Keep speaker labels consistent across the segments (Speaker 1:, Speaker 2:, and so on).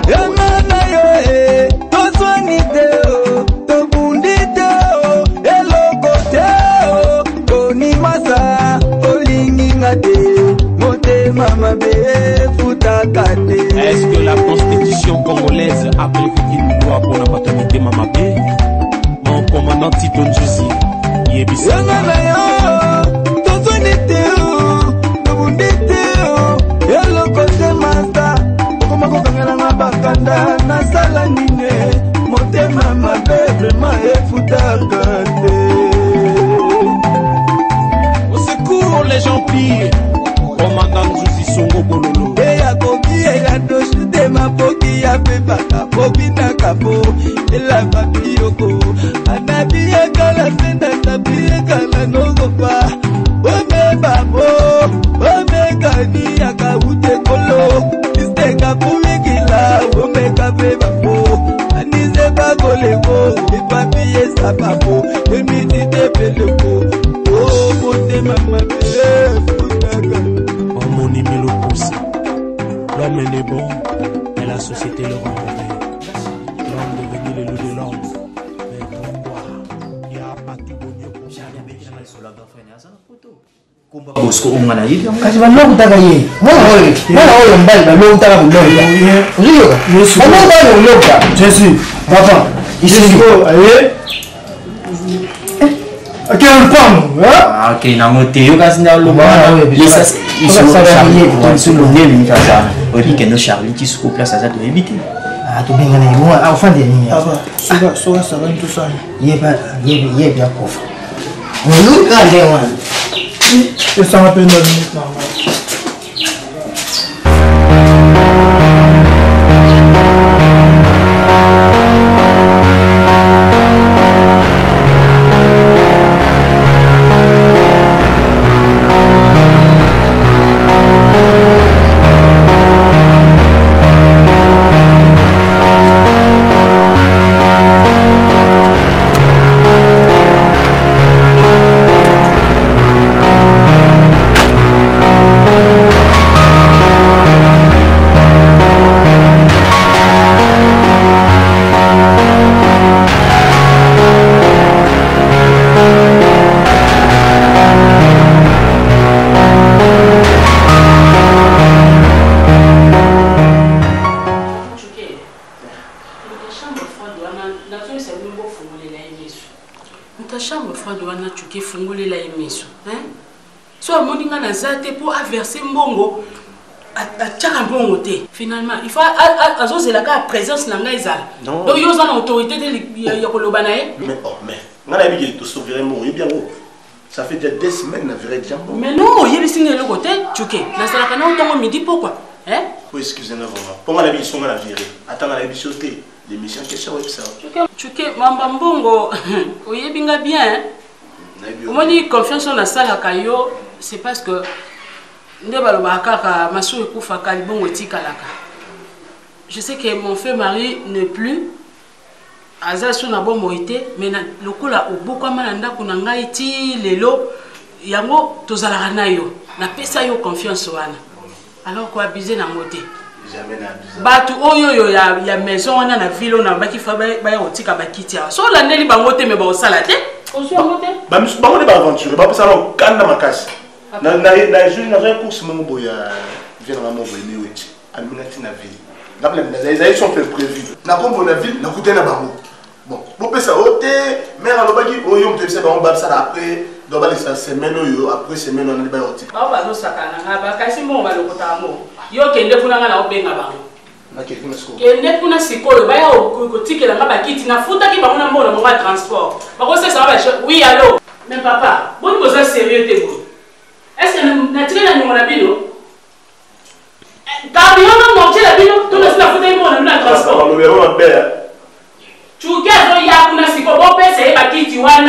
Speaker 1: Yamana yo toswanite tobundite elokote toni masa olingi ngate motema mabe futakate.
Speaker 2: Est-ce que la constitution congolaise a prévu une loi pour la paternité mamabé? Mon commandant Tito Njusi yebisa.
Speaker 1: Yamana yo toswanite tobundite elokote masa okoma bakanda na sala nine motema mabe vraiment efutakate.
Speaker 2: Au secours les gens pires. Commandant Njusi Songo Bololo.
Speaker 1: Eya koki eya doshite mapoki ya pepaka poki na kapo ela papiyoko anabiye kala senda tabiye kala nogopa ome babo ome kani akawute kolo misteka puwikila ome kabe babo anize bagoleko ipapiye sapapo emidite peleko o motema mabe futaka.
Speaker 2: L'homme est bon, et la société le rend mauvais. L'homme devenu le loup de l'homme. Mais pourquoi il n'y a pas tout bonheur pour
Speaker 3: Bosco ungana hivi
Speaker 4: kasi bano kutaka yeye mwana oyo mbali bano kutaka kuloga ndio bano bano kuloga Jésus papa isingo aye akela mpamo
Speaker 3: ah okay na ngote yo kasi na lo bana lisa iso Charlie sur le nez ni kasa odi que no Charlie qui se place ça doit éviter
Speaker 4: ah tu binga na moi enfant de ni
Speaker 5: papa soga ça va tout ça
Speaker 4: ye bien kofa nous quand on
Speaker 5: et ça m'appelle 9 minutes normal.
Speaker 6: Finalement, il faut azoser la présence na ngaizala. Donc yo za autorité de koloba nae.
Speaker 7: Mais on a mis tout sauver mon bien gros. Ça fait déjà 2 semaines na vrai jambo.
Speaker 6: Mais non, il y a signé le côté Tchouké. Na sala kana on midi pourquoi? Hein?
Speaker 7: Oui, excusez-moi vraiment. Pour moi la vie sont la virée. Attends la vie sauter. L'émission que ça ouais ça.
Speaker 6: Tchouké mamba mbongo. Oyebinga bien. Comment ni confiance na sala kayo, c'est parce que je sais que mon frère Marie n'est plus. Azal na bon moité, mais le coup là au bout comme un anda kunanga iti lelo yango tozala na yo na pesa yo confiance wana. Alors quoi abuser na moté.
Speaker 7: Jamais na abuser.
Speaker 6: Batu oyo ya maison wana na ville na baki fa ba ya otika bakiti ya. So la neli bangote me ba osala te. Oso moté.
Speaker 7: Ba bangote ba aventure, ba pesa na kanda makasi. Na un course mon boya vient dans mon boya mais aminati na ville. Ils sont fait prévu. Na kombo na ville na coûté na bango. Bon, pour ça oté mère alobaki oyo mte bisa ba on ba ça après do ba les semaine yo après semaine on ba oti.
Speaker 6: Ba ba no sakana ngaba kasi mo ba lokota mo. Yo kende kuna ngala obenga bango.
Speaker 7: Na ke kuna siko.
Speaker 6: Kende kuna siko ba ya okotikela ngaba kiti na futa ki ba mona mo na mo ba transport. Ba ko ça va oui allô. Mais papa, bon vous êtes sérieux te go. Est-ce que nous avons la bino? Car nous avons la bino, tout le monde a transport. Tu regardes, il y a un si bon père, c'est pas qui tu vois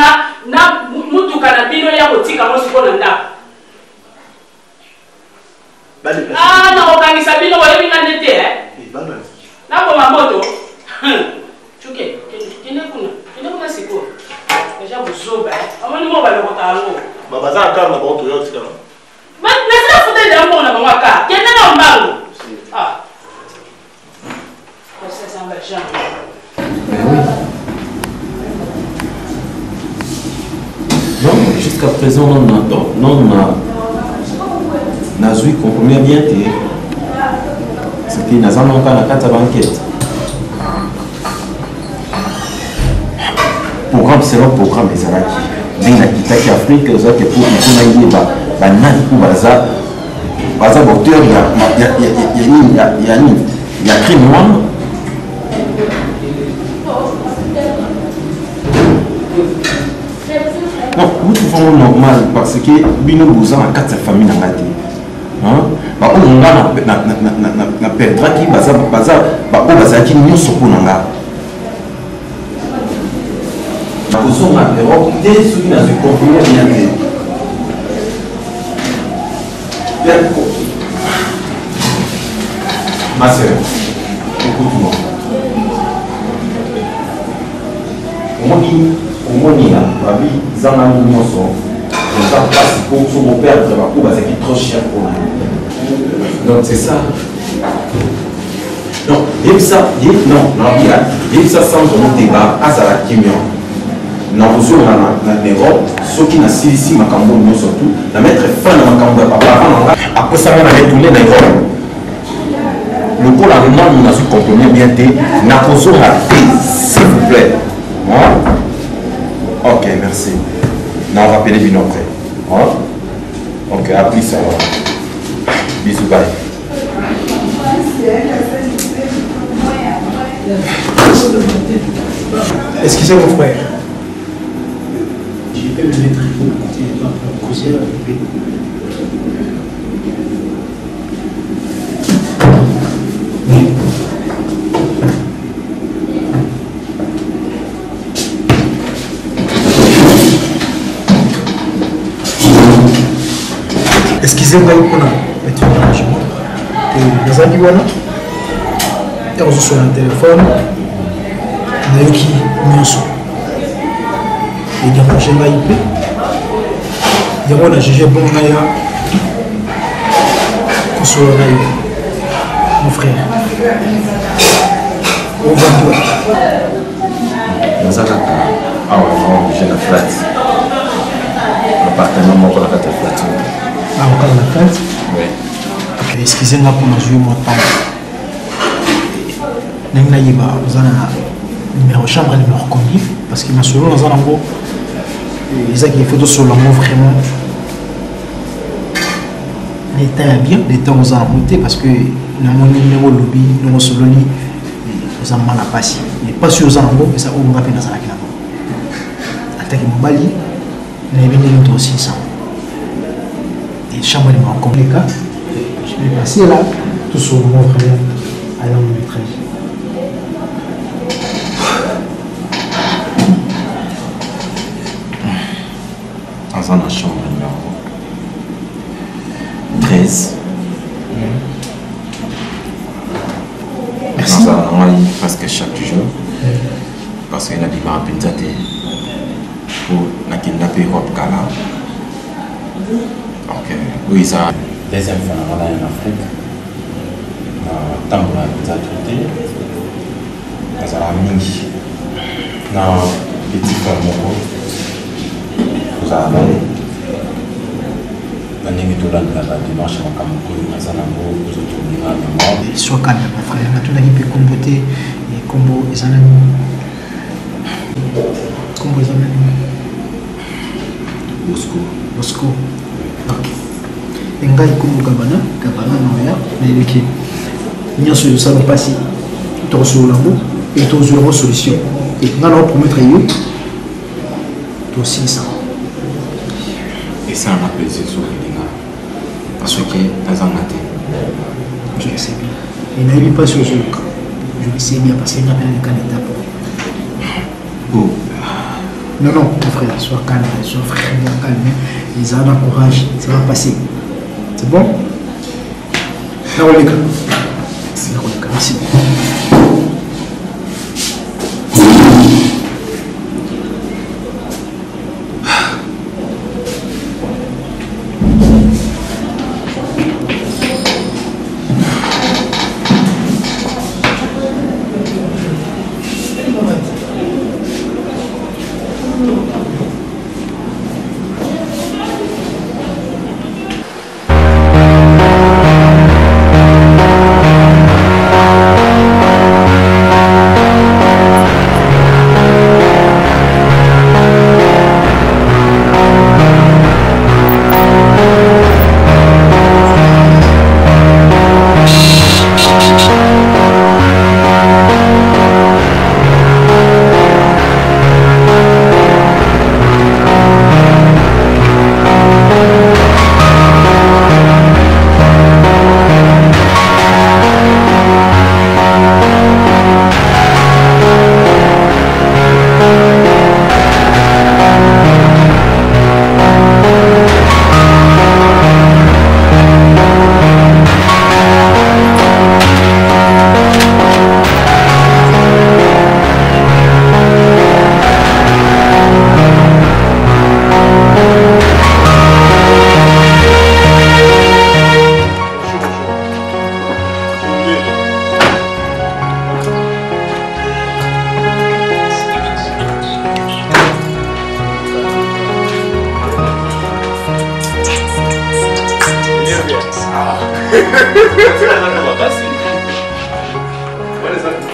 Speaker 6: na mutu kanabino ya kotika mo siko nanda. Ah, na organisa bino wa yebi ngandete na ko mamoto. Chuke, kene kuna siko. Déjà vous zoba. Amoni mo ba le kotango.
Speaker 7: Baba za kama ba oto yo tika.
Speaker 6: Mais laissez-la foutre dans mon avocat. Quel est mon bango? Ah. chambre.
Speaker 8: Mais oui. Non, jusqu'à présent, non, Nazui compromis bien été. C'était dans un cas la carte banquette. Programme, c'est leur programme des Arabes. Mais il y a Afrique, ils ont été pour y a crime noir. Non, nous trouvons normal parce que nous avons 4 familles dans la tête. On a perdra qui qui nous sommes ma soeur, écoute-moi. Trop cher pour nous. Donc c'est ça. Non, il ça sans un débat à la Kimion. Non, vous avez ceux qui n'ont ici ma cambo surtout, la mettre fin à ma cambo papa. Après ça, on a tourné dans le pôle allemand, nous avons compromis bien été. N'a pas s'il vous plaît. Ok, merci. On va appeler bien après. Ok, à plus alors. Bisous, bye.
Speaker 5: Excusez mon frère.
Speaker 4: Je peux le mettre pour causer la bébé.
Speaker 5: Excusez-moi pour mettre un arrangement. Les amis, voilà. Et on se sur un téléphone. On a eu qui nous sommes. Et il y a un schéma IP. Il y a un GG bon Naya. Qu'on soit là, mon frère. On va toi.
Speaker 8: Dans un cas, j'ai la flat. L'appartement, mon la flat.
Speaker 5: Ah, encore la fête?
Speaker 8: Oui.
Speaker 5: Ok, excusez-moi pour nous jouer mon temps. Nous avons un numéro chambre et numéro conduit parce que selon nous avons des photos sur l'amour vraiment. L'état est bien, l'état nous a monté parce que nous avons un numéro lobby, nous avons solo nous avons mal à passer. Mais pas sur les amours, mais ça on va faire dans la classe. En tant que Mobali, nous avons venu aussi ça. Et chambre de mon compliqué, je vais passer là, tout sur le moment vraiment à l'homme de métrage.
Speaker 8: Dans la chambre numéro 13.
Speaker 5: Merci.
Speaker 8: Parce que chaque jour, parce qu'il y a des marques pour la kidnapper Europe Gala. Ok, oui, ça.
Speaker 9: Deuxième phénomène en Afrique, tant que nous avons traité, nous avons mis dans petit format, nous avons dimanche en Cameroun, nous avons mémoire.
Speaker 5: Sois calme, mon frère, on a tout qui peut comboter et combo et ça n'a combo et ça n'a Moscou. Ok. Et ngai comme Gabana Noya, mais qui n'y a sur ça ne passe tout sur l'amour et tout sur la solution. Et nous allons promettre you tout aussi ça.
Speaker 8: Et ça on appelle ce sur les gars. Parce que dans un matin.
Speaker 5: Je le sais bien. Et n'ayez pas sur ce cas. Je le sais bien parce qu'il n'y a pas de candidat pour.
Speaker 8: Oh.
Speaker 5: Non, mon frère, sois calme, sois vraiment calme. Ils ont un courage, ça va passer. C'est bon? Merci.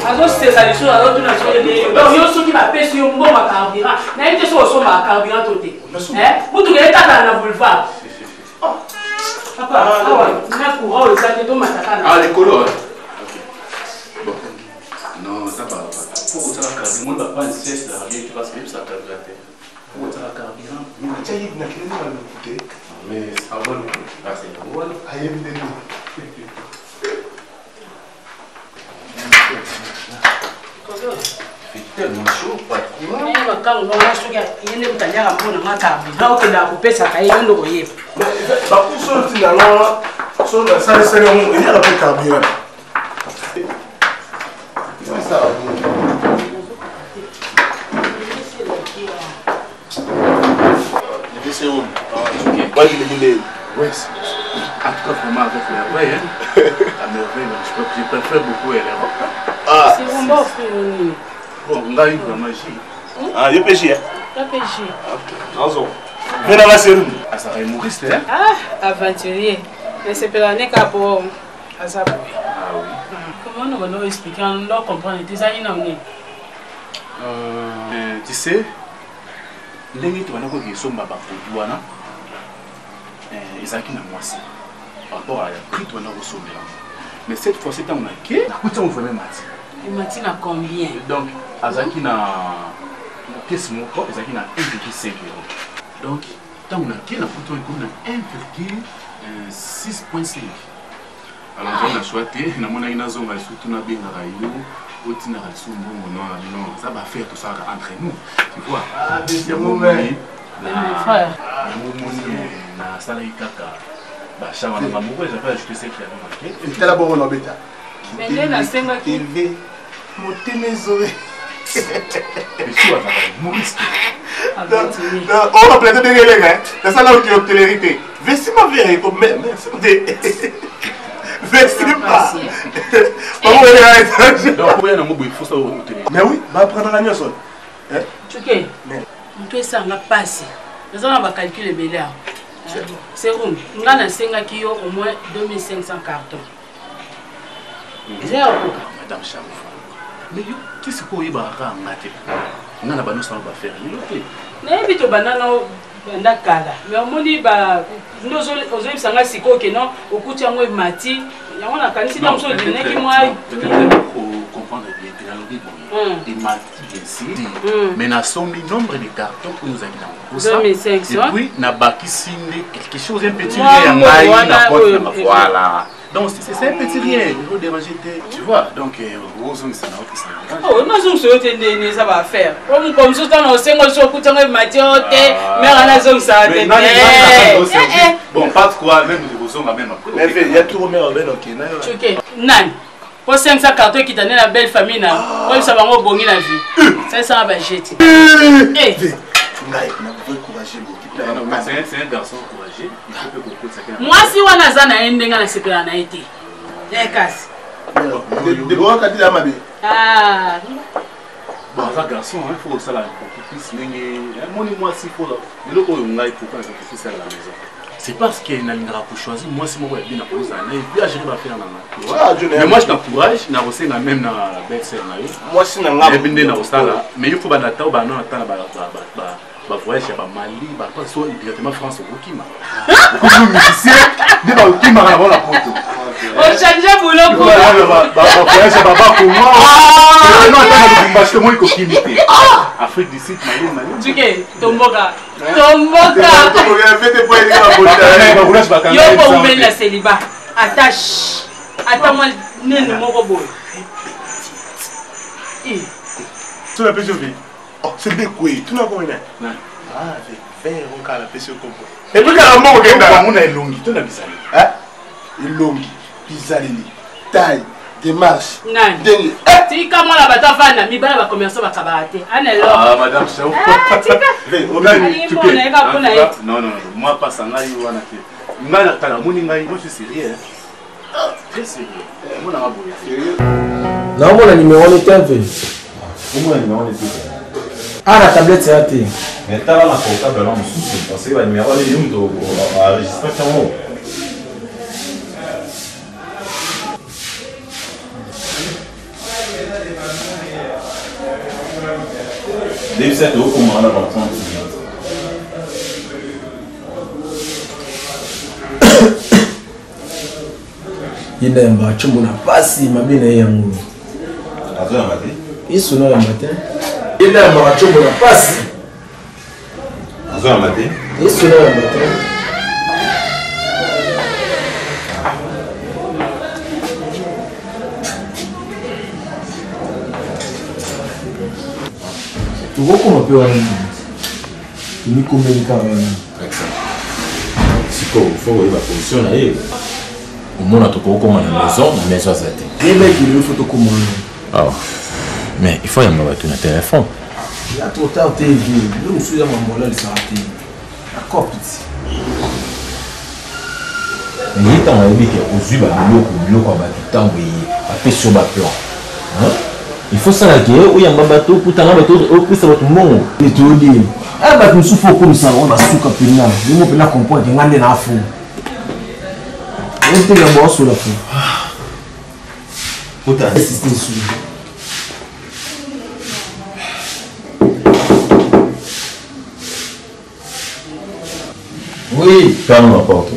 Speaker 6: azosesa liso azotuna soeleyo donc yo soki bapesi yo mbongo carburant nayebi te soki osomba carburant to te mutuka etatala na boulevard papa awa na courant oyo eza te tomatakana
Speaker 10: likolo bon non ça va pour osala carburant monde bapa siège la radio tu parce que ça carburant te pour osala carburant mais avant le fait tellement chaud, pas trop. En tout cas, vraiment avec les oreilles, à merveille, je préfère beaucoup les robes.
Speaker 6: C'est bon,
Speaker 10: bon, on a eu la magie.
Speaker 7: Ah, il y a péché.
Speaker 6: Il y a péché.
Speaker 7: Mais là, c'est où?
Speaker 10: Ah, ça va humoriste, hein?
Speaker 6: Ah, aventurier. Mais c'est pour l'année qu'à pour Azaboué.
Speaker 10: Ah oui.
Speaker 6: Comment nous allons expliquer, on doit comprendre, tu sais,
Speaker 10: tu sais, les gens qui sont là, ils ont par rapport à la prix de notre sommet. Mais cette fois-ci, on a qui? On va même matin.
Speaker 6: Le matin a combien?
Speaker 10: Donc, Azaki na pièce moko, Azaki na 1,5 €. Donc, tant on a qui na photo on a 1,6,5. Alors, on a choisi, na mona ina zonga surtout na bien na rayo, otina na sumbu non, ça va faire tout ça entre nous. Tu vois? Ah, c'est mon frère. Na sala ikaka. Bah, ça va pas mourir, j'ai pas ajouté ce qu'il y a marqué.
Speaker 7: Et tu as bon l'embêta.
Speaker 6: Mais là, la scène qui
Speaker 7: élevé, monter mes oreilles.
Speaker 10: Et tu vas mourir.
Speaker 7: On va plaider des gars. C'est ça là où tu as télérité. Vesti ma vieille comme même. Vesti pas.
Speaker 10: Donc, il y a un mot il faut ça au télé.
Speaker 7: Mais oui, va prendre la nuit.
Speaker 6: Tu sais, tu ça n'a pas passé. Nous allons calculer belé. C'est rond. Nous avons 5 qui ont au moins 2500 cartons. C'est un peu.
Speaker 10: Madame Chamou. Mais qui se peut y avoir un maté? On a la banane, ça va faire.
Speaker 6: Mais vite au banane, on a cala. Mais au moins, nous avons sanga siko que non, au coup de moi mati. Il y a un canisi dans son dîner qui moi.
Speaker 10: Comprendre bien que dans le des mati ici. Mais nous sommes le nombre de cartons que nous avons.
Speaker 6: 2500.
Speaker 10: Et puis, nous avons quelque chose un petit rien. Voilà. Donc c'est un petit rien, il faut déranger, tu vois. Donc,
Speaker 6: oh, nous sommes ça va faire. Comme ça, on sait que nous sommes
Speaker 10: bon, pas de quoi, même nous sommes la même.
Speaker 7: Mais il y a tout le monde ok.
Speaker 6: Non. Pour 500 cartons qui donnent la belle famille, comme ça va me bonner la vie. Ça va jeter.
Speaker 10: C'est un garçon courageux.
Speaker 6: Moi, si on a ça, on a c'est pas été.
Speaker 7: De bon, quand il a ma vie.
Speaker 6: Ah.
Speaker 10: Bon, un garçon, il faut ça là. Moi, s'il faut là. Mais le coup, on a pour faire ça à la maison. C'est parce qu'il y a une pour choisir. Moi, si moi, je bien à poser un et puis j'arrive à faire un. Mais moi, je t'encourage. Je n'ai pas même dans la belle scène.
Speaker 7: Moi, si je
Speaker 10: n'ai pas mais il faut que bah voyage à Mali, bah pas soit directement France au Burkina. Beaucoup de musiciens, des Burkina avant la photo.
Speaker 6: On change boulot pour.
Speaker 10: Bah voyage à Baba pour moi. Non, attends, parce que moi il faut imiter. Afrique du Sud, Mali.
Speaker 6: Tu sais, Tomboka. Tomboka. Yo pour vous mettre la célibat. Attache. Attends-moi, né le mot robot.
Speaker 7: Tu l'as pêché au vie. Oh, c'est des couilles, tu n'as pas combien? Ah, avec faire un cas la pêche au combo. Et puis, quand on a un longue, tu n'as pas ça. Hein? Longue, pizzalini, taille, démarche.
Speaker 6: Non. Si, quand on a battu Fana, mi va commencer à cabareter.
Speaker 10: Ah, madame, c'est où? Non, moi, pas ça, là, il y a moi, je suis sérieux. Très sérieux. Moi,
Speaker 4: non, mon numéro est TV.
Speaker 9: Comment le numéro est
Speaker 4: Ah, la tablette c'est raté.
Speaker 9: Mais tu as la portable là, parce que le numéro est enregistré. Début c'est au comment on a pas
Speaker 4: Il y a un match mon passe ma bien yango.
Speaker 9: Azo ya matin.
Speaker 4: Il sonne le matin. Il y a un match mon passe.
Speaker 9: Azo ya matin.
Speaker 4: Il sonne le matin. Tu vois comment on peut aller. Tu me communiques quand même.
Speaker 8: Si il faut voir la position là. Au moins, on a tout comme à la maison, ça a
Speaker 4: Les mecs, il faut tout comme
Speaker 8: ah. Mais il faut y avoir un téléphone.
Speaker 4: Il y a trop tard, t'es vieux. Nous, nous sommes à mon là, il s'est raté. D'accord, petit.
Speaker 8: Mais il est en train de dire il faut ça là où il y a un bateau pour t'en bateau au plus ça va tout le monde.
Speaker 4: Et tu dis, ah bah nous souffrons comme ça, on va souffrir comme ça. Nous on peut la comprendre, on a des affaires. On te la bosse sur la fou.
Speaker 9: Putain.
Speaker 4: C'est sous.
Speaker 8: Oui, ferme la porte.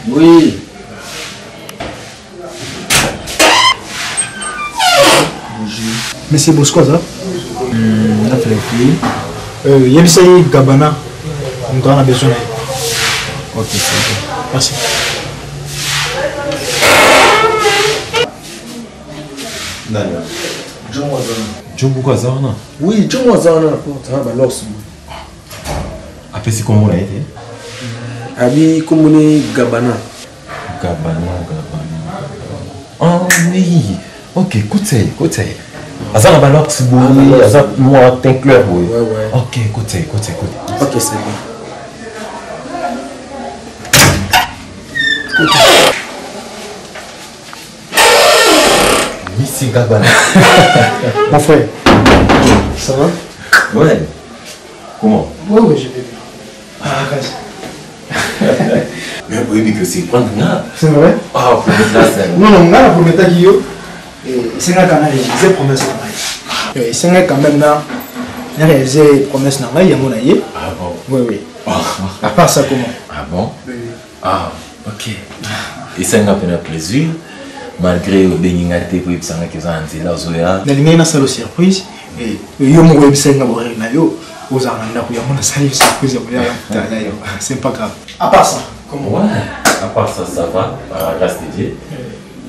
Speaker 4: Oui.
Speaker 5: Monsieur Bosco, ça?
Speaker 4: On a fait les
Speaker 5: Il y a une Gabana. On a besoin.
Speaker 4: Ok, c'est bon.
Speaker 5: Merci.
Speaker 9: Daniel.
Speaker 4: John Wazana.
Speaker 8: John Wazana?
Speaker 4: Oui, John Wazana. Tu as bah l'os.
Speaker 8: Après, c'est comment on a été?
Speaker 4: Abi, comme on est Gabana.
Speaker 8: Gabana. Ah oui. Ok, écoutez. Azana Balox, Azana moi, t'inclure, oui.
Speaker 4: Ouais.
Speaker 8: Ok, écoutez.
Speaker 4: Ok, c'est bon.
Speaker 8: Ici, Gabana.
Speaker 5: Mon frère, ça va?
Speaker 8: Ouais. Comment?
Speaker 5: Oui, je vais bien. Ah, grâce.
Speaker 8: Mais oui, que c'est prendre là.
Speaker 5: C'est vrai?
Speaker 8: Ah, pour mettre la scène.
Speaker 5: Non, on a la première taille. C'est un canal, j'ai promesse. C'est un quand même là. J'ai promesse, il y a mon aïe.
Speaker 8: Ah bon?
Speaker 5: Oui. À part ça, comment?
Speaker 8: Ah bon? Ah, ok. Et c'est un peu un plaisir. Malgré le béningate pour y penser que ça a été là, Zoya.
Speaker 5: Il y a une salle de surprise. Et il y a un peu de surprise. Aux Arlandais, il y a une salle de surprise. C'est pas grave. À part ça, comment?
Speaker 8: Ouais, à part ça, ça va, par la grâce de Dieu.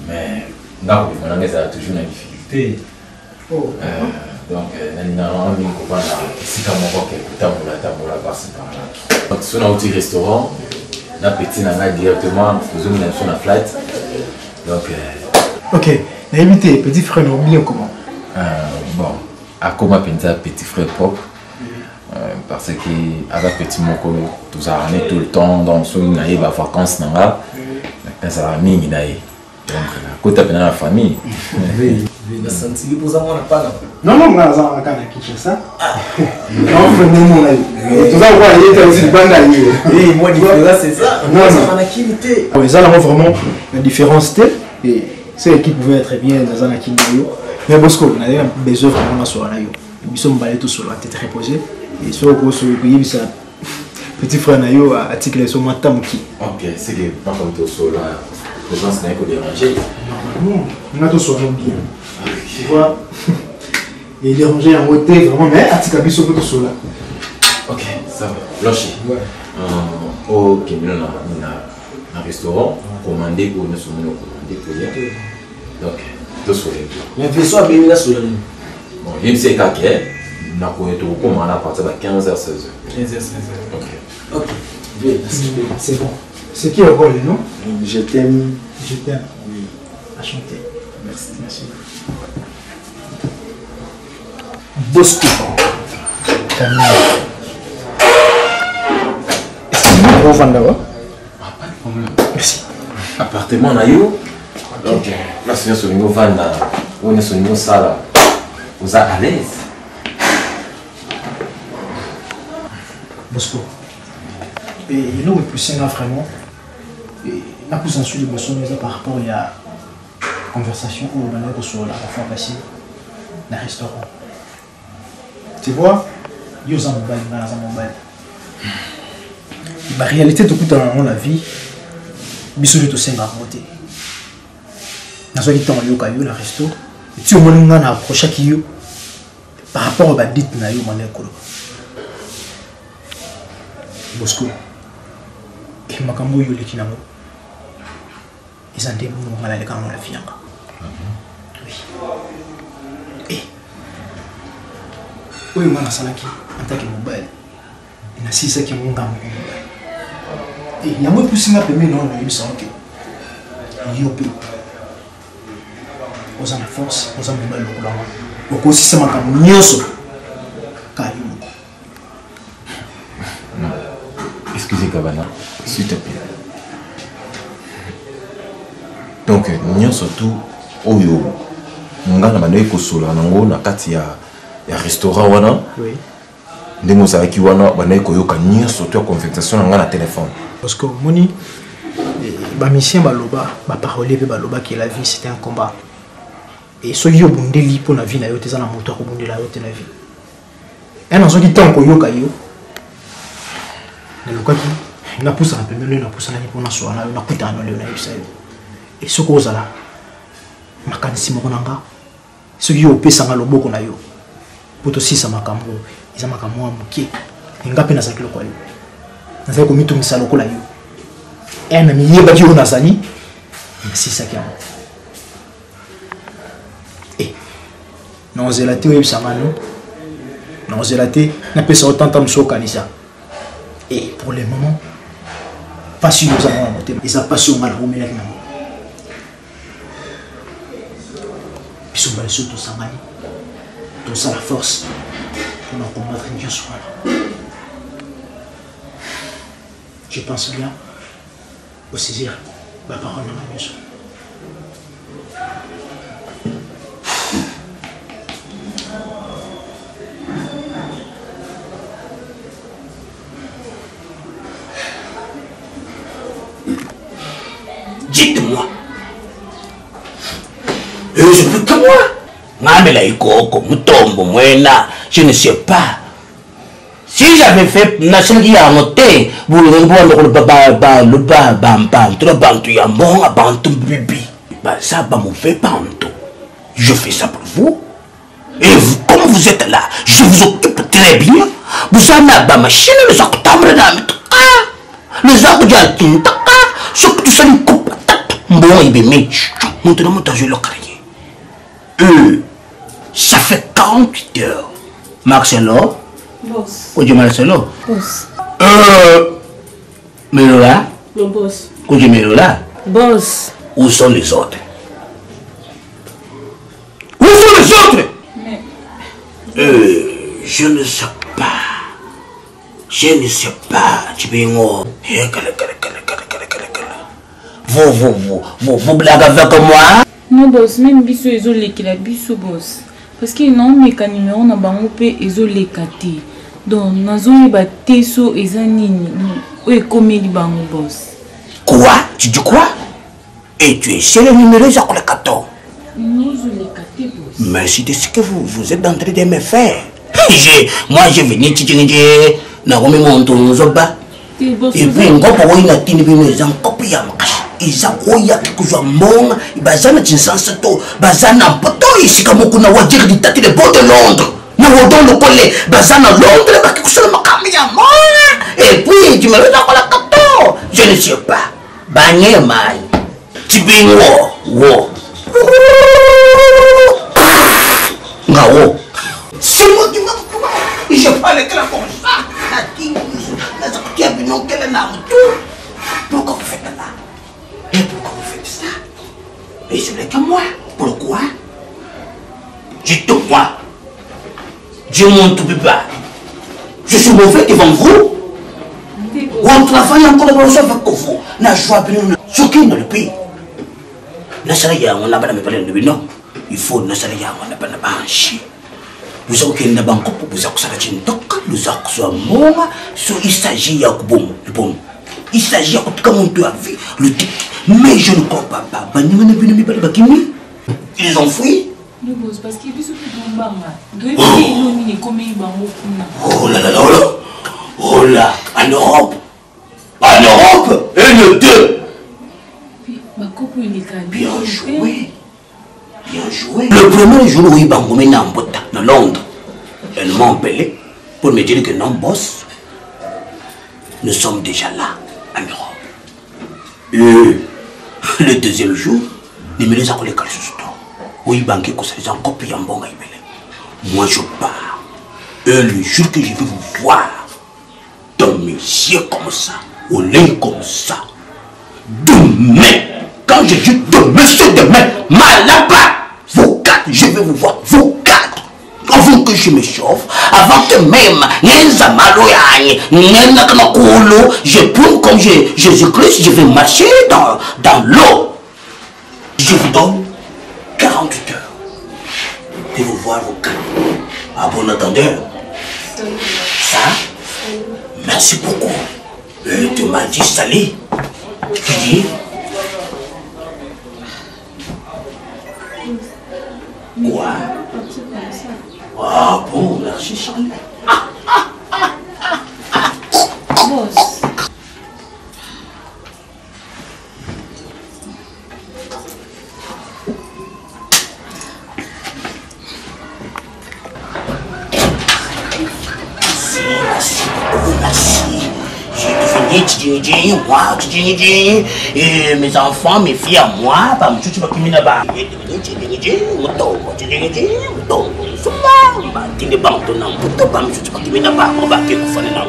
Speaker 8: Mais, là, on a toujours une difficulté. Donc, on a mis un copain ici, comme on voit quelque temps, on l'a passé par là. Donc, si on a un petit restaurant, on a petit directement, nous faisons une flight. Donc,
Speaker 5: ok, n'invité petit frère nous bien comment?
Speaker 8: Bon, à comment penser petit frère propre? Parce que avec petit moko, tout ça on est tout le temps dans son naïe va vacances nanga, mais ça va mine naïe. Donc, côté de la famille.
Speaker 4: Oui, la santé pour ça on n'a pas là.
Speaker 5: Non, on a un canal qui fait ça. Non, prenez mon avis. Tout ça, il est aussi bon d'ailleurs.
Speaker 4: Oui, moi, c'est ça. Non, c'est en activité.
Speaker 5: Oui, ça, vraiment, la différence, et c'est qui pouvait être bien dans un activité. Mais Bosco, on a des œuvres vraiment sur la naïo. Nous sommes balayés tous sur la tête reposée. Et sur le pays, ça. Petit frère naïo a articulé sur ma table qui.
Speaker 8: Ok, c'est que pas comme tout sur là. Les gens se n'ont dérangé.
Speaker 5: Non, on a tous sur nous bien. Tu vois, il est dérangé en haute vraiment, mais articulé sur tout sur là.
Speaker 8: Ok, ça va. Blanchi.
Speaker 5: Ouais.
Speaker 8: Au Kémilon, on a un restaurant commandé pour nous soumettre pour y aller. Donc, tout sur les plans.
Speaker 4: Mais fais ça bien là sur la ligne.
Speaker 8: Bon, il me sait qu'à quel on a connu tout comment à partir de 15h, 16h.
Speaker 4: 15h, 16h. Ok.
Speaker 5: C'est bon. C'est qui le rôle, non?
Speaker 4: Je t'aime.
Speaker 5: Je t'aime. Oui. À chanter. Merci. Bosco. Camille. Est-ce que vous pouvez vendre là-bas?
Speaker 8: Pas de problème.
Speaker 5: Merci.
Speaker 8: Appartement là, yo. Donc, là, c'est sur le niveau van là. On est sur le niveau salle. Vous êtes à l'aise.
Speaker 5: Bosco. Et nous, on peut vraiment. La pousse ensuite de son par rapport à la conversation où on est sur la fois passée dans le restaurant. Tu vois, il y a un mobile. La réalité de tout dans la vie, bisous de tout ça à côté. Dans ce temps, il y a eu le resto. Si on a approché qui par rapport à dit na yo mané ko. Bosco. Et makambo yo le kinamo. Ils ont des mots mal à l'écran la fianga. Oui. Et oui, on a salaki en tant que mobile. Il a 6 qui montent dans le et il y a moins plus de mais non, il sent que Yopé. Aux en force, aux en mobile au couleur. Au aussi ça m'a comme nyoso.
Speaker 8: Excusez Kabana, s'il te plaît. Donc, nous surtout, Oyo, nous avons un écosolo, nous avons un restaurant.
Speaker 5: Oui.
Speaker 8: Nous avons un surtout à conversation dans le téléphone.
Speaker 5: Parce que Moni, ma mission, ma parole, que la vie c'était un combat. Et ce qui est bundeli pour la vie, c'est un moteur pour bundela la vie. Et dans ce qui est temps que yoka yo, il a poussé un peu, il a poussé un peu pour la soirée, il a coûté un peu et ce que vous avez, ma canisse moronanga, ce qui est au pays sans le beau qu'on a eu, pour aussi ça m'a cambo, ils ont ma cambo à mouquer, il n'a pas de sakilo quoi. Nous avons commis tout le salon là. Et un ami qui est Nazali, c'est ça qui a. Et nous avons zélaté au Ypsamano, nous avons zélaté, nous avons fait autant de temps sur Kanisa. Et pour le moment, pas si nous avons monté, ils n'ont pas su mal remettre la main. Ils sont mal sur tout ça, tout ça la force pour nous combattre Dieu soit là. Je pense bien au saisir ma parole dans ma maison.
Speaker 11: Dites-moi. Je veux que moi. Je ne sais pas. Si j'avais fait national qui a noté, vous le je fais ça pour vous. Et vous, comme vous êtes là, je vous occupe très bien. Vous avez ma machine, les acteurs, les acteurs, ce que tu sais, une coupe. Bon, il est méchant. Maintenant, je le carrière. Ça fait 48 heures. Marcelo. Boss. Oye Marcelo.
Speaker 12: Boss.
Speaker 11: Melola.
Speaker 12: Le boss.
Speaker 11: Oye Melola.
Speaker 12: Boss.
Speaker 11: Où sont les autres? Où sont les autres?
Speaker 12: Mais...
Speaker 11: je ne sais pas. Je ne sais pas. Tu peux vous blaguez avec moi?
Speaker 12: Non boss, même biso ezolé qui la biso boss. Parce que non mécanique numéro na bango pe ezolé katé. Donc nazo ba teso ezanini. O ekomeli bango boss.
Speaker 11: Quoi? Tu dis quoi? Et tu es sur le numéro de la 14. Merci de ce que vous êtes en train de me faire. Moi je venais te na komi monto zoba. Et puis ngopo wo ina tini bi meza ngopo ya makashi. Iza koya kuzwa mbonga bazana tinsansa to bazana poto isika mokuna wajiri ditati de Port de Londres. Na wodon le collé bazana Londres ba kusala makami ya moi. Et puis tu me le dans la 14. Je ne sais pas. Bagné mai. Tibingo wo. Ngawo. C'est moi qui m'a trouvé. Je parle que la comme ça. La king, la sortie a vu non qu'elle n'a tout. Pourquoi vous faites là? Et pourquoi vous faites ça? Et je voulais que moi. Pourquoi? Dites-moi. Dieu mon tout papa. Je suis mauvais devant vous. On travaille encore avec vous. La joie bien. Ce qui est dans le pays. On n'a pas de me non. Il faut ne s'arrêter à on n'a pas de banchi. Vous avez qu'une banque pour vous accéder à une toque, nous accédons à moi. Il s'agit à bon. Il s'agit à tout comme on doit vivre. Le Mais je ne comprends pas. Ils ont fui.
Speaker 12: Parce qu'il y
Speaker 11: Oh là là là là. Oh là, en Europe. En Europe. Et le 2. Bien joué. Bien joué. Le premier jour où il m'a emmené dans Londres, elle m'a appelé pour me dire que non, boss, nous sommes déjà là, en Europe. Et le deuxième jour, il me dit que les calçons. Oui, banquier, que c'est encore plus en bon. Moi, je pars. Et le jour que je vais vous voir, dans mes yeux comme ça, au lait comme ça, demain, quand je dis demain, c'est demain, malaba, vous quatre, je vais vous voir, vous quatre. Avant que je me chauffe, avant que même, je prends comme Jésus-Christ, je vais marcher dans l'eau. Je vous donne 48 heures de vous voir vos quatre. À bon entendeur. Ça, merci beaucoup. Tu m'as dit salut. Tu dis quoi? Ah bon, merci chérie.
Speaker 12: Boss.
Speaker 11: Moi, et mes enfants, mes filles à moi,
Speaker 12: mais s'il vous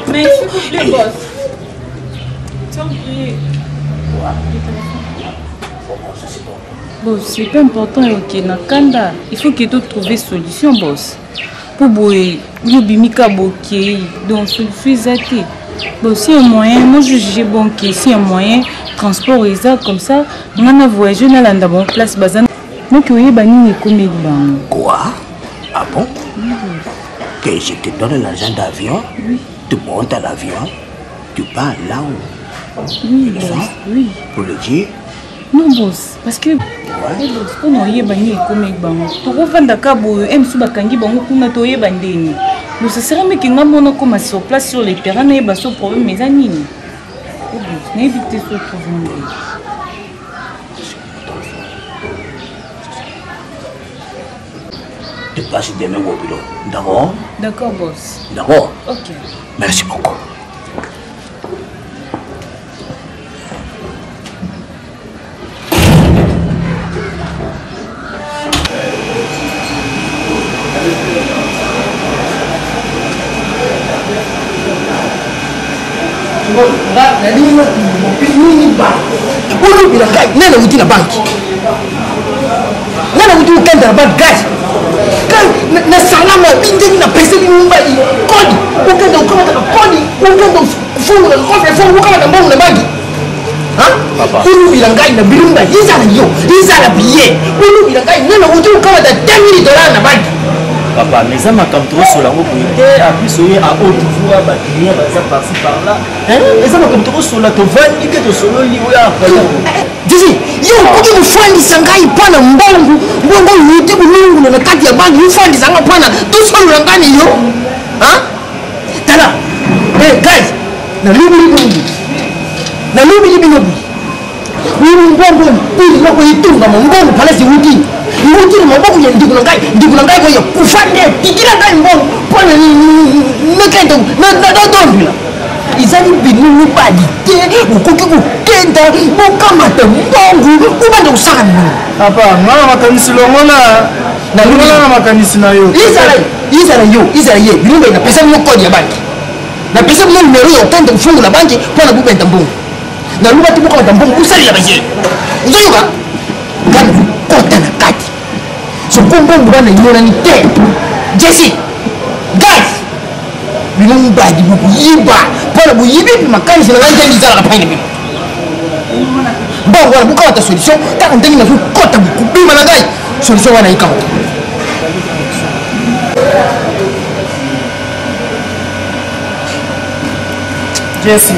Speaker 12: plaît, boss. Sans prier. Boss, c'est pas important, ok, Nakanda. Il faut que tu trouves une solution, boss. Pour boire, l'obimika boké, donc solution est. Bon, si un moyen, moi je juge bon que si un moyen, transport exact comme ça, on a voyagé dans la bonne place, bazan. Donc oui, bani est comme
Speaker 11: quoi? Ah bon? Que je te donne l'argent d'avion, tu montes à l'avion, tu pars là-haut.
Speaker 12: Oui, boss, oui.
Speaker 11: Pour le dire?
Speaker 12: Non, boss, parce que on a eu bani est comme bango. Tu reviens d'accord, M. Subakangi bango, kuna toye bandeni. Nous ce serait mieux que nous comme sur place sur les terrains et bas sur problème mes amis. N'évitez ce problème.
Speaker 11: Tu passes demain au bureau. D'accord?
Speaker 12: D'accord, boss.
Speaker 11: D'accord?
Speaker 12: Ok.
Speaker 11: Merci beaucoup.
Speaker 4: nana wuti na banki nana wuti ukenda na banki guys na salama bindeni na pesa bimbali kodi ukenda ukamata kodi ukenda kufunga kofe funga ukamata mbongo na banki ulu bilangai na birimba izala biye ulu bilangai nana wuti ukamata $10,000 na banki.
Speaker 3: Papa, mais ça m'a comme trop sur la route, à plus soyez à haute voix, à bâtir, à par-ci par-là. Et ça m'a comme trop sur la tovane, et que tu sois là, il y a un
Speaker 4: Disi, yo kuki mufandi sangai pana mbongo yuti bulungu na kati ya bangi mufandi sanga pana tusolo ngani yo. Tala. Hey guys, na lubi. Wiri mbongo ili loko itunga mbongo pale si wuti. Wuti ni mbongo ya ndikunangai kwa yo kufande tikila ngai mbongo pana nekendo na dondo. Izali binu badi te ukuki kukenda ukamata mbongo ubanda usana.
Speaker 5: Papa, ngala makanisi longona na lungana makanisi na yo. Izala ye binu ina pesa mno kodi ya banki. Na pesa mno numero yo tende kufungula banki pana bubenda mbongo. Na luba tibu kama mbongo usali la baje. Uzoyoka? Gani kota na kati. So mbongo bana yona ni te. Jesse. Guys. Binu mbadi buyiba. Para buyibi makani sina nganje ndizala kapani bibi. Mbongo wana buka ta solution, ta ndengi na kota bukubima na gai. Solution wana ikama. Jesse.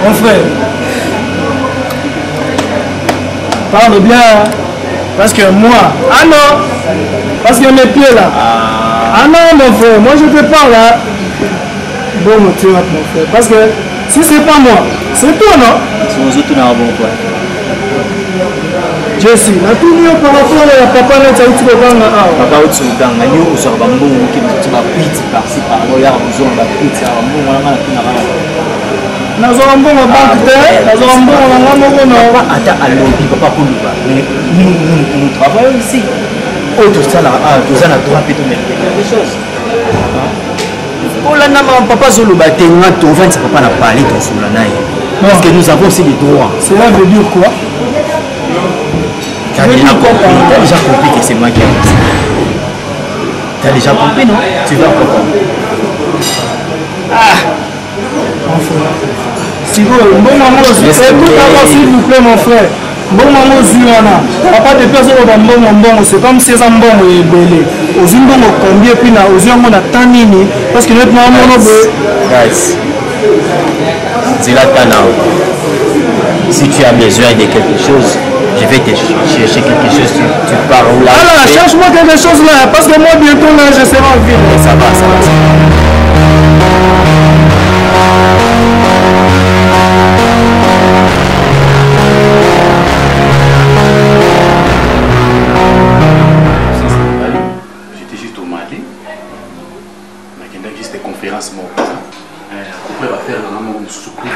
Speaker 5: Mon frère,
Speaker 4: Parle bien. Parce que moi, ah non, parce que mes pieds là. Ah non, mon frère, moi je peux pas là. Bon, mon frère, parce que si c'est pas moi, c'est toi, non?
Speaker 3: C'est aux autres dans bon quoi.
Speaker 4: Jesse, na tout mieux par rapport à papa net à Utibanga.
Speaker 3: Papa Utibanga, nous au Sorbambo qui nous a pris par-ci par-là, il y a besoin de la pizza, on va
Speaker 4: na zombo ma banque na zombo na ngamo na
Speaker 3: ata alobi papa kuluba mais nous travaillons ici autre ça là tout ça na droit peut mettre quelque chose Ola na papa zoluba tenga to vendre ça papa na parler to sula naï parce que nous avons aussi des droits.
Speaker 4: Cela veut dire quoi?
Speaker 3: T'as déjà compris que c'est moi qui ai fait ça. T'as déjà compris, non? Tu vas comprendre.
Speaker 4: Ah! Si vous, bon maman, s'il vous plaît, mon frère. Bon maman, Zuana. Papa de personne dans bon, c'est comme si c'est un bon et belé. Aux une bonne combien, puis là, aux yeux, on a tant nini. Parce que notre maman, on a
Speaker 3: guys, c'est la tana. Si tu as besoin de quelque chose, je vais te chercher quelque chose, tu pars là.
Speaker 4: Alors, cherche-moi quelque chose là, parce que moi, bientôt là, je serai en ville.
Speaker 3: Ça va.
Speaker 10: J'étais juste au Mali. On a juste des conférences. Après, on va faire un soukou.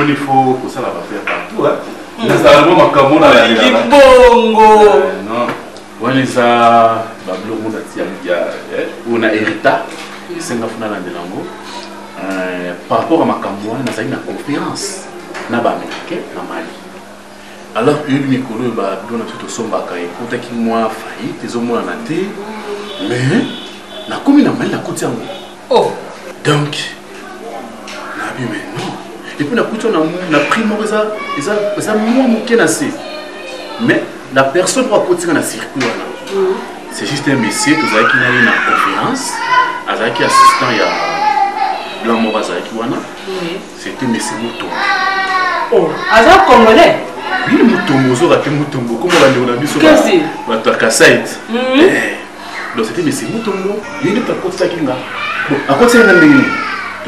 Speaker 10: Il faut que ça va faire partout. Non. On a on a hérita. Par rapport à ma campagne, on a une conférence. On a américain na Mali. Alors que Nicolas va donner tout son bac et quand il moi failli, des hommes en athée, mais la commune a mal la côte. Oh, donc, la vie maintenant. Et puis, on a pris ça mais la personne va continuer à circuler. C'est juste un monsieur qui a une conférence, qui est assistant à Blanc c'était M. Mouton.
Speaker 6: Oh, Azar Congolais?
Speaker 10: Oui, Mouton, comment on a dit ça? Qu'est-ce que donc c'était M. Mouton. Il n'est pas comme ça qu'il a. Bon, à quoi c'est un ami?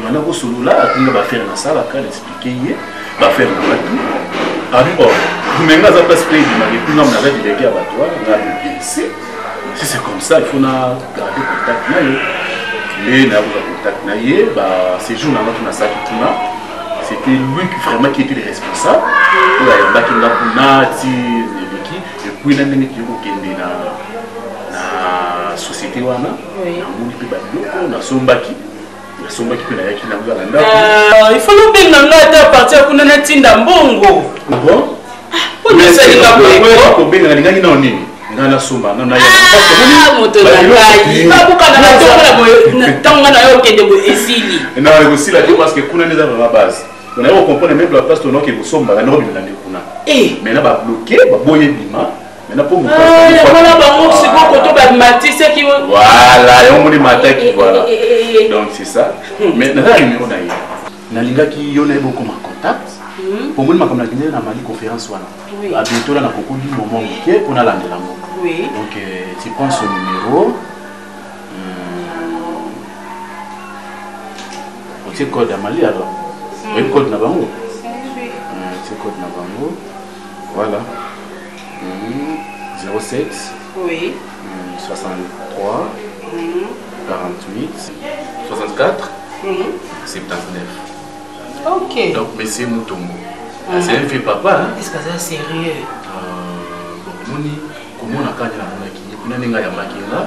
Speaker 10: On a solo là, on va faire la salle, on va expliquer, on va faire le bateau. Alors, maintenant, ça passe près du mari, puis on a délégué à Batois, on a bien ici. Si c'est comme ça, il faut garder contact. Mais on a contact, ces jours-là, on a ça qui tourne. C'était lui qui vraiment qui était le responsable. Il a qui l'a et puis il a mis qui la société, on a Sombaki. Il faut nous bien à partir de la tinda mbongo. Bon? Mais c'est la donc c'est ça. Mais dans la numéro nalinga qui y a beaucoup de contacts. Pour moi, comme la Guinée, on a une conférence. À bientôt, on a beaucoup de moments pour la langue. Donc tu prends son numéro. Tu code à Mali alors. Le code Nabango. Tu code Nabango. Voilà. 07. Oui. 63. 48. 64. 79. Ok. Donc, mais c'est Moutombo. C'est un vieux papa. Hein?
Speaker 6: Est-ce que c'est sérieux?
Speaker 10: Bon, comment on a gagné la monnaie qui est une négation à Makinga,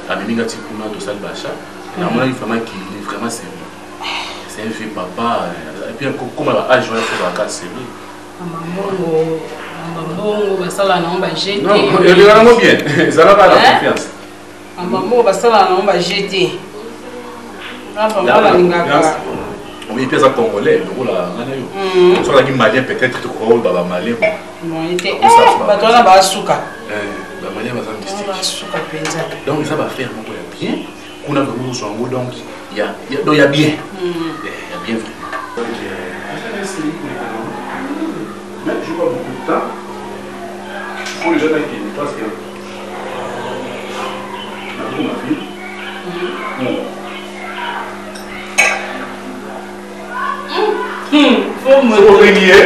Speaker 10: à Meninga Tikuna, tout ça, le Bacha. La monnaie, il faut qu'il est vraiment sérieux. C'est un vieux papa. Et puis, comment on a joué pour la carte sérieux?
Speaker 6: Maman, ça là, on va jeter.
Speaker 10: Non, il y a un bien. Ça n'a pas la confiance.
Speaker 6: Maman, ça là, on va jeter.
Speaker 10: On est des Congolais, on a des Maliens peut-être que on va Malien. Donc ça va faire bien. On a vraiment son mot donc il y a bien. Il y a bien vraiment. tue pas beaucoup de temps. Il faut déjà t'inquiéter parce que. Ma fille.
Speaker 6: Faut me
Speaker 10: renier.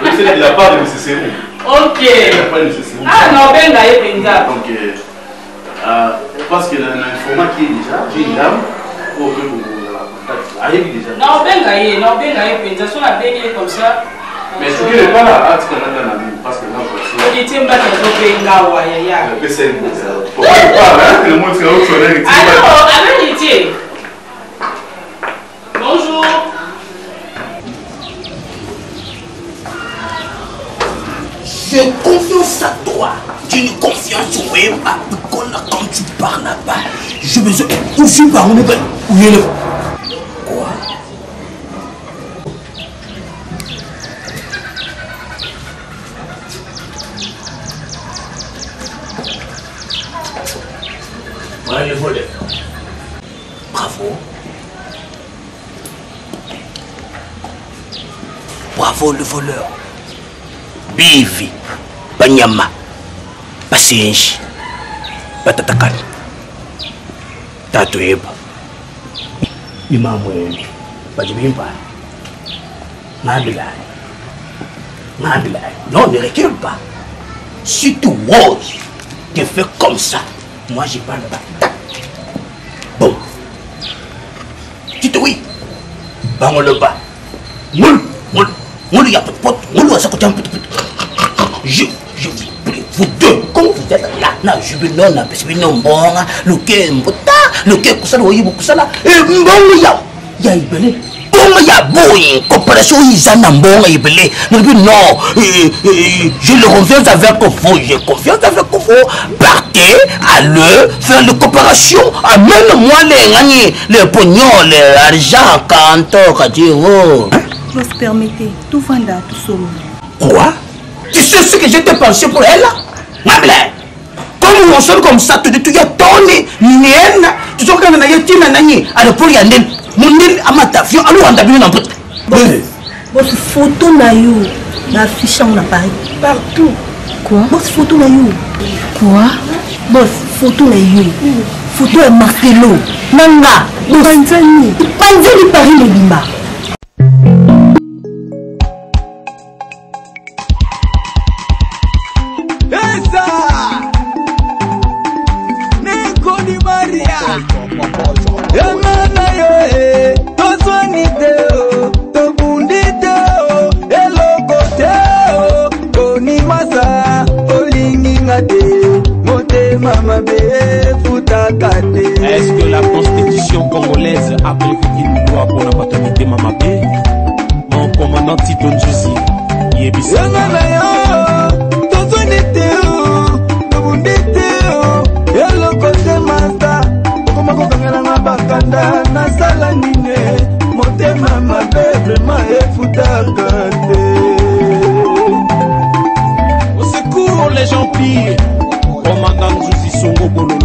Speaker 10: Il n'a pas de nécessaire.
Speaker 6: Ok.
Speaker 10: Il n'a pas de nécessaire.
Speaker 6: Ah non, ben là, il est
Speaker 10: donc, parce qu'il y a un informant qui est déjà, j'ai une dame, pour que vous la déjà.
Speaker 6: Non, ben là, il est sur la baigne comme ça.
Speaker 10: Mais ce qui n'est pas là, tu connais un ami, parce que là,
Speaker 6: je dis, bah, tu vas faire un gars,
Speaker 10: mais c'est pour pas le monde qui est au soleil.
Speaker 6: Alors, amitié. Bonjour.
Speaker 11: J'ai confiance à toi. Tu ne confiance pas quand tu parles là-bas. Je besoin. Où je suis par où est le. Quoi? Voilà le volet. Bravo. Bravo le voleur. Bivi, Banyama, Pasienshi, Batatakan, Tatueba, Imamwe, Bajimba, Nabilai. Non, ne recule pas. Si tu oses te faire comme ça, moi j'ai pas le bâtard. Bon, tu te oui, on le bas. Moule, y a pas de pote, moule, ça coûte un peu de pote. Je vous prie, vous deux, comme vous êtes là, je vais non, parce que non, bon, le quai, le quai, ça, et bon, ya ibele. Bon, ya boy, coopération, ils en ont bon, ibele. Non, je le confiance avec vous, j'ai confiance avec vous. Partez, allez, faire de coopération, amène-moi les pognons, l'argent, quand on
Speaker 13: Vous permettez, tout vanda, tout solo.
Speaker 11: Quoi? Tu sais ce que j'étais pensé pour elle? Mamela, comme on sonne comme ça, tu dis, tu y as tourné, nienne, tu sais qu'on a eu une année, à le pour y aller, mon nez à ma tafio, à l'ouanda bien en petit.
Speaker 13: Votre photo n'a eu, l'affiche en appareil, partout. Quoi? Votre photo n'a eu. Quoi? Votre photo n'a eu. Photo est Marcelo, Nanga, Panzani, Paris le Bima.
Speaker 2: Est-ce que la constitution congolaise a prévu une loi pour la paternité Mamabé? Mon commandant Tito Njusi, au secours les gens pires, commandant Njusi Songo Bololo.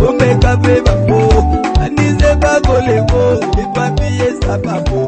Speaker 1: Omeka beba po, anize bagolego, les papiers ça pas beau.